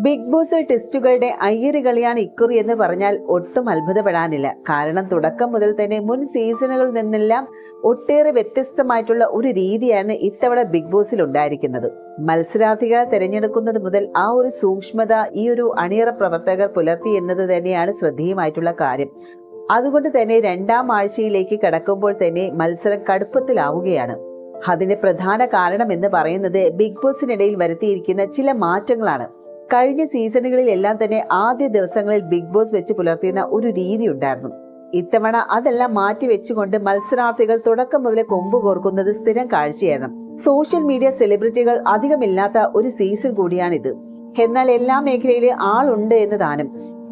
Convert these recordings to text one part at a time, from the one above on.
Big boss ടെസ്റ്റുകളുടെ അയ്യരുകളിയാണ് ഇക്കുറി എന്ന് പറഞ്ഞാൽ ഒട്ടും അത്ഭുതപ്പെടാനില്ല. കാരണം തുടക്കം മുതൽ തന്നെ മുൻ സീസണുകളിൽ നിന്നെല്ലാം ഒട്ടേറെ വ്യത്യസ്തമായിട്ടുള്ള ഒരു രീതിയാണ് ഇത്തവണ ബിഗ് ബോസിൽ ഉണ്ടായിരിക്കുന്നത്. മത്സരാർത്ഥികളെ തിരഞ്ഞെടുക്കുന്നത് മുതൽ ആ ഒരു സൂക്ഷ്മത ഈ ഒരു അണിയറ പ്രവർത്തകർ പുലർത്തി എന്നത് തന്നെയാണ് ശ്രദ്ധേയമായിട്ടുള്ള കാര്യം. അതുകൊണ്ട് തന്നെ രണ്ടാം ആഴ്ചയിലേക്ക് കടക്കുമ്പോൾ തന്നെ മത്സരം കടുപ്പത്തിലാവുകയാണ്. അതിന്റെ പ്രധാന കാരണം എന്ന് പറയുന്നത് ബിഗ് ബോസിനിടയിൽ വരുത്തിയിരിക്കുന്ന ചില മാറ്റങ്ങളാണ്. കഴിഞ്ഞ സീസണുകളിലെല്ലാം തന്നെ ആദ്യ ദിവസങ്ങളിൽ ബിഗ് ബോസ് വെച്ച് പുലർത്തിയിരുന്ന ഒരു രീതി ഉണ്ടായിരുന്നു. ഇത്തവണ അതെല്ലാം മാറ്റി വെച്ചുകൊണ്ട് മത്സരാർത്ഥികൾ തുടക്കം മുതലേ കൊമ്പ് കോർക്കുന്നത് സ്ഥിരം കാഴ്ചയായിരുന്നു. സോഷ്യൽ മീഡിയ സെലിബ്രിറ്റികൾ അധികമില്ലാത്ത ഒരു സീസൺ കൂടിയാണിത്. എന്നാൽ എല്ലാ മേഖലയിലും ആളുണ്ട് എന്ന് താനും.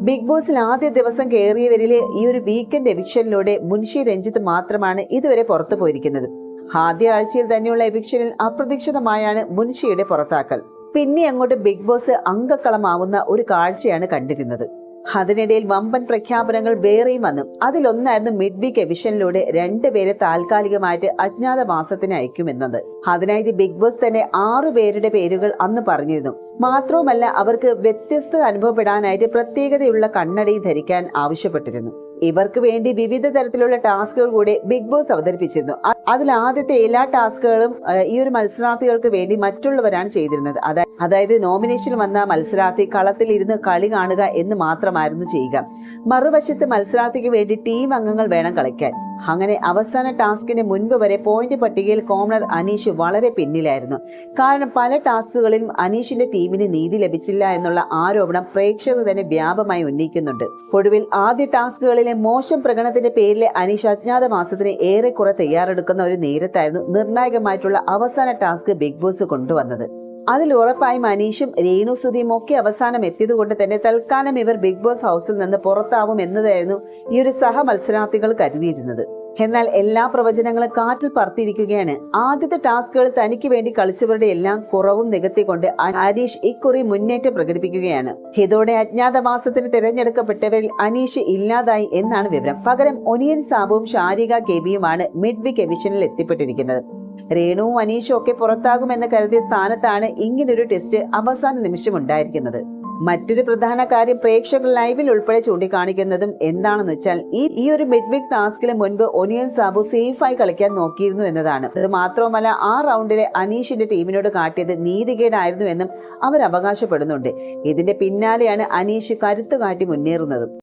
ബിഗ് ബോസിൽ ആദ്യ ദിവസം കയറിയവരിലെ ഈ ഒരു വീക്കെൻഡ് എവിക്ഷനിലൂടെ മുൻഷി രഞ്ജിത്ത് മാത്രമാണ് ഇതുവരെ പുറത്തു പോയിരിക്കുന്നത്. ആദ്യ ആഴ്ചയിൽ തന്നെയുള്ള എവിക്ഷനിൽ അപ്രതീക്ഷിതമായാണ് മുൻഷിയുടെ പുറത്താക്കൽ. പിന്നെ അങ്ങോട്ട് ബിഗ് ബോസ് അംഗക്കളമാവുന്ന ഒരു കാഴ്ചയാണ് കണ്ടിരുന്നത്. അതിനിടയിൽ വമ്പൻ പ്രഖ്യാപനങ്ങൾ വേറെയും വന്നു. അതിലൊന്നായിരുന്നു മിഡ് വീക്ക് എവിഷനിലൂടെ 2 പേരെ താൽക്കാലികമായിട്ട് അജ്ഞാതവാസത്തിന് അയക്കുമെന്നത്. അതിനായിട്ട് ബിഗ് ബോസ് തന്നെ 6 പേരുടെ പേരുകൾ അന്ന് പറഞ്ഞിരുന്നു. മാത്രവുമല്ല, അവർക്ക് വ്യത്യസ്തത അനുഭവപ്പെടാനായിട്ട് പ്രത്യേകതയുള്ള കണ്ണട ധരിക്കാൻ ആവശ്യപ്പെട്ടിരുന്നു. ഇവർക്ക് വേണ്ടി വിവിധ തരത്തിലുള്ള ടാസ്കുകൾ കൂടി ബിഗ് ബോസ് അവതരിപ്പിച്ചിരുന്നു. അതിൽ ആദ്യത്തെ എല്ലാ ടാസ്കുകളും ഈ ഒരു മത്സരാർത്ഥികൾക്ക് വേണ്ടി മറ്റുള്ളവരാണ് ചെയ്തിരുന്നത്. അതായത് നോമിനേഷൻ വന്ന മത്സരാർത്ഥി കളത്തിൽ ഇരുന്ന് കളി കാണുക എന്ന് മാത്രമായിരുന്നു ചെയ്യുക. മറുവശത്ത് മത്സരാർത്ഥിക്ക് വേണ്ടി ടീം അംഗങ്ങൾ വേണം കളിക്കാൻ. അങ്ങനെ അവസാന ടാസ്കിന് മുൻപ് വരെ പോയിന്റ് പട്ടികയിൽ കോമണർ അനീഷ് വളരെ പിന്നിലായിരുന്നു. കാരണം പല ടാസ്കുകളിലും അനീഷിന്റെ ടീമിന് നീതി ലഭിച്ചില്ല എന്നുള്ള ആരോപണം പ്രേക്ഷകർ തന്നെ വ്യാപകമായി ഉന്നയിക്കുന്നുണ്ട്. ഒടുവിൽ ആദ്യ ടാസ്കുകളിലെ മോശം പ്രകടനത്തിന്റെ പേരിൽ അനീഷ് അജ്ഞാതവാസത്തിന് ഏറെക്കുറെ തയ്യാറെടുക്കുന്ന ഒരു നേരത്തായിരുന്നു നിർണായകമായിട്ടുള്ള അവസാന ടാസ്ക് ബിഗ് ബോസ് കൊണ്ടുവന്നത്. അതിൽ ഉറപ്പായും അനീഷും രേണു സുധിയും ഒക്കെ അവസാനം എത്തിയതുകൊണ്ട് തന്നെ തൽക്കാലം ഇവർ ബിഗ് ബോസ് ഹൗസിൽ നിന്ന് പുറത്താവും എന്നതായിരുന്നു ഈ ഒരു സഹ മത്സരാർത്ഥികൾ കരുതിയിരുന്നത്. എന്നാൽ എല്ലാ പ്രവചനങ്ങളും കാറ്റിൽ പറത്തിയിരിക്കുകയാണ്. ആദ്യത്തെ ടാസ്കുകളിൽ തനിക്ക് വേണ്ടി കളിച്ചവരുടെ എല്ലാം കുറവും നികത്തിക്കൊണ്ട് അനീഷ് ഇക്കുറി മുന്നേറ്റം പ്രകടിപ്പിക്കുകയാണ്. ഇതോടെ അജ്ഞാതവാസത്തിന് തിരഞ്ഞെടുക്കപ്പെട്ടവരിൽ അനീഷ് ഇല്ലാതായി എന്നാണ് വിവരം. പകരം ഒനിയൻ സാബുവും ഷാരിക കെബിയുമാണ് മിഡ് വീക്ക് എവിഷനിൽ എത്തിപ്പെട്ടിരിക്കുന്നത്. രേണുവും അനീഷും ഒക്കെ പുറത്താകുമെന്ന് കരുതിയ സ്ഥാനത്താണ് ഇങ്ങനൊരു ടെസ്റ്റ് അവസാന നിമിഷം ഉണ്ടായിരിക്കുന്നത്. മറ്റൊരു പ്രധാന കാര്യം പ്രേക്ഷകർ ലൈവിൽ ഉൾപ്പെടെ ചൂണ്ടിക്കാണിക്കുന്നതും എന്താണെന്ന് വെച്ചാൽ ഈ ഒരു മിഡ് വീക്ക് ടാസ്കിന് മുൻപ് ഒനിയൻ സാബു സേഫായി കളിക്കാൻ നോക്കിയിരുന്നു എന്നതാണ്. അത് മാത്രവുമല്ല, ആ റൗണ്ടിലെ അനീഷിന്റെ ടീമിനോട് കാട്ടിയത് നീതികേടായിരുന്നു എന്നും അവർ അവകാശപ്പെടുന്നുണ്ട്. ഇതിന്റെ പിന്നാലെയാണ് അനീഷ് കരുത്തു കാട്ടി മുന്നേറുന്നത്.